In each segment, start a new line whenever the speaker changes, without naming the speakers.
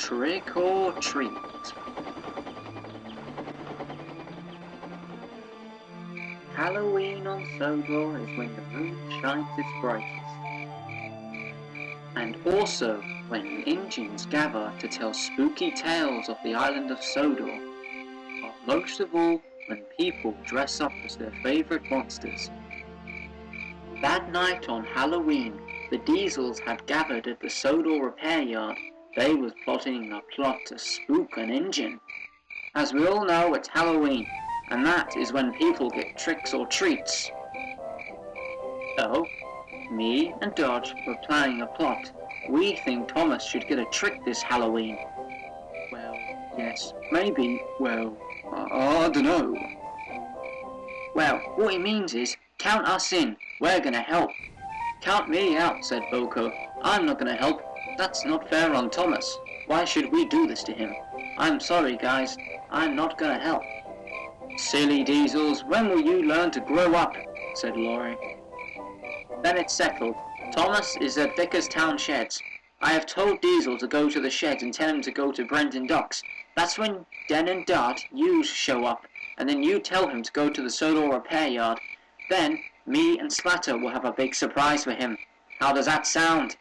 Trick or treat. Halloween on Sodor is when the moon shines its brightest, and also when Indians gather to tell spooky tales of the island of Sodor, but most of all when people dress up as their favourite monsters. That night on Halloween, the Diesels had gathered at the Sodor repair yard. They was plotting a plot to spook an engine. As we all know, it's Halloween, and that is when people get tricks or treats. So, me and Dodge were planning a plot. We think Thomas should get a trick this Halloween. Well, yes, maybe, I dunno. Well, what he means is, count us in, we're gonna help. Count me out, said Boko. I'm not gonna help. That's not fair on Thomas. Why should we do this to him? I'm sorry, guys. I'm not gonna help. Silly Diesels, when will you learn to grow up? Said Laurie. Then it's settled. Thomas is at Vickerstown Sheds. I have told Diesel to go to the sheds and tell him to go to Brenton Docks. That's when Den and Dart, you show up, and then you tell him to go to the Sodor repair yard. Then, me and Splatter will have a big surprise for him. How does that sound?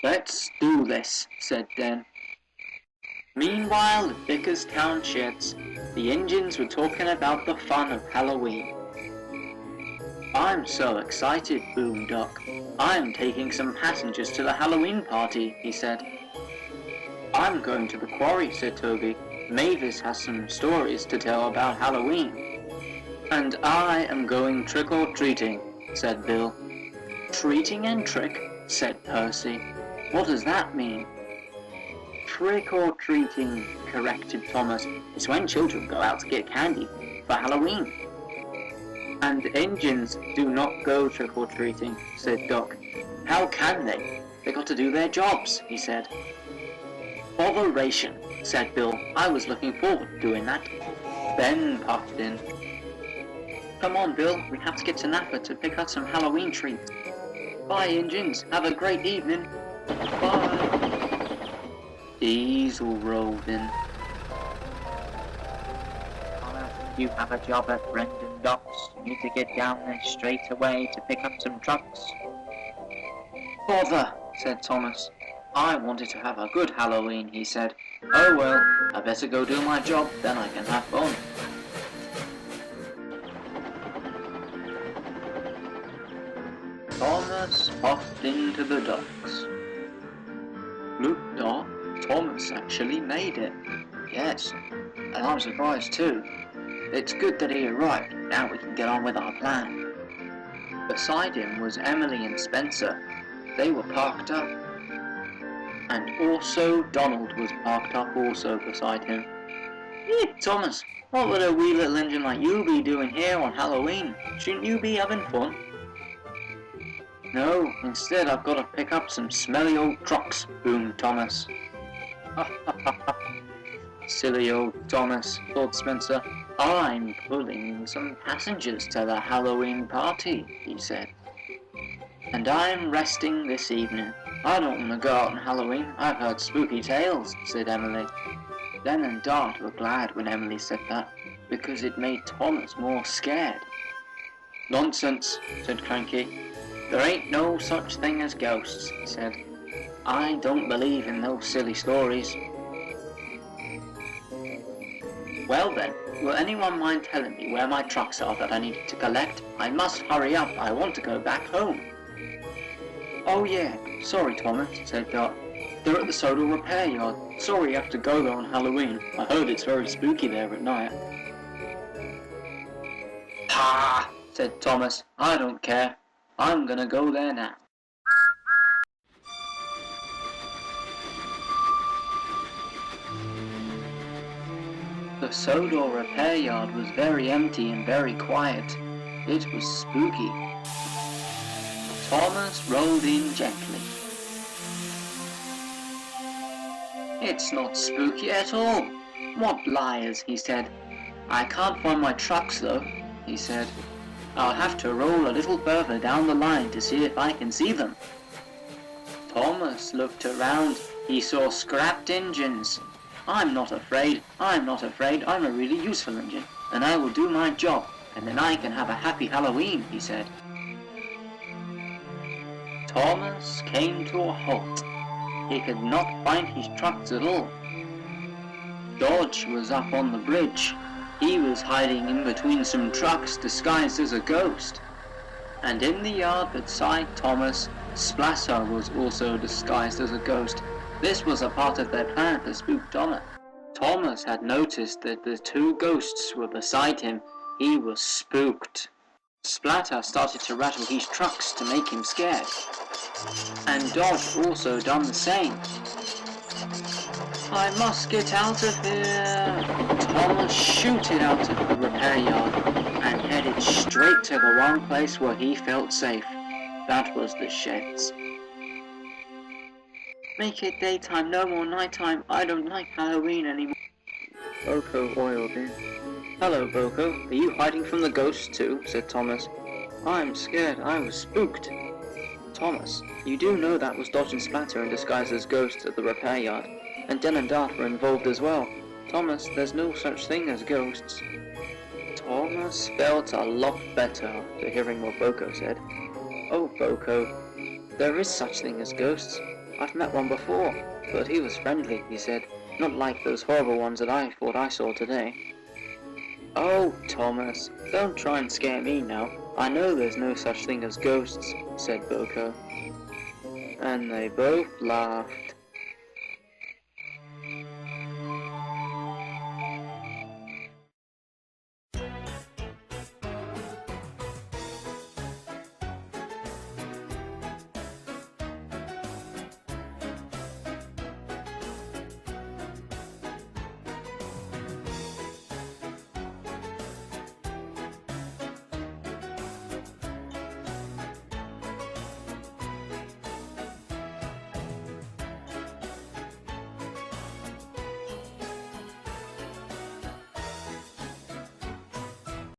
Let's do this, said Den. Meanwhile, at Vickerstown Sheds, the engines were talking about the fun of Halloween. I'm so excited, boomed Doc. I'm taking some passengers to the Halloween party, he said. I'm going to the quarry, said Toby. Mavis has some stories to tell about Halloween. And I am going trick-or-treating, said Bill. Treating and trick, said Percy. What does that mean? Trick-or-treating, corrected Thomas, is when children go out to get candy for Halloween. And engines do not go trick-or-treating, said Doc. How can they? They got to do their jobs, he said. Botheration, said Bill. I was looking forward to doing that. Ben puffed in. Come on, Bill, we have to get to Napa to pick up some Halloween treats. Bye, engines. Have a great evening. Bye. Diesel rolled in. You have a job at Brenton Docks. You need to get down there straight away to pick up some trucks. Bother, said Thomas. I wanted to have a good Halloween, he said. Oh well, I better go do my job, then I can have fun. Thomas popped into the docks. Look, Doc, Thomas actually made it. Yes, and I'm surprised too. It's good that he arrived. Now we can get on with our plan. Beside him was Emily and Spencer. They were parked up. And also Donald was parked up also beside him. Hey, Thomas, what would a wee little engine like you be doing here on Halloween? Shouldn't you be having fun? No, instead I've got to pick up some smelly old trucks, boomed Thomas. Silly old Thomas, thought Spencer. I'm pulling some passengers to the Halloween party, he said. And I'm resting this evening. I don't want to go out on Halloween. I've heard spooky tales, said Emily. Den and Dart were glad when Emily said that, because it made Thomas more scared. Nonsense, said Cranky. There ain't no such thing as ghosts, he said. I don't believe in those silly stories. Well then, will anyone mind telling me where my trucks are that I need to collect? I must hurry up, I want to go back home. Oh yeah, sorry Thomas, said Dot. They're at the Sodor repair yard. Sorry you have to go there on Halloween. I heard it's very spooky there at night. Ha! Said Thomas. I don't care. I'm gonna go there now. The Sodor repair yard was very empty and very quiet. It was spooky. Thomas rolled in gently. It's not spooky at all. What liars, he said. I can't find my trucks though, he said. I'll have to roll a little further down the line to see if I can see them. Thomas looked around. He saw scrapped engines. I'm not afraid, I'm not afraid, I'm a really useful engine, and I will do my job, and then I can have a happy Halloween, he said. Thomas came to a halt. He could not find his trucks at all. Dodge was up on the bridge. He was hiding in between some trucks disguised as a ghost. And in the yard beside Thomas, Splatter was also disguised as a ghost. This was a part of their plan to spook Thomas. Thomas had noticed that the two ghosts were beside him. He was spooked. Splatter started to rattle his trucks to make him scared. And Dodge also done the same. I must get out of here! Thomas shooted out of the repair yard and headed straight to the one place where he felt safe. That was the sheds. Make it daytime, no more nighttime. I don't like Halloween anymore. Boko oiled in. Hello, Boko. Are you hiding from the ghosts too? Said Thomas. I'm scared. I was spooked. Thomas, you do know that was Dodge and Splatter in disguise as ghosts at the repair yard, and Den and Darth were involved as well. Thomas, there's no such thing as ghosts. Thomas felt a lot better after hearing what Boko said. Oh, Boko, there is such thing as ghosts. I've met one before, but he was friendly, he said. Not like those horrible ones that I thought I saw today. Oh, Thomas, don't try and scare me now. I know there's no such thing as ghosts, said Boko. And they both laughed.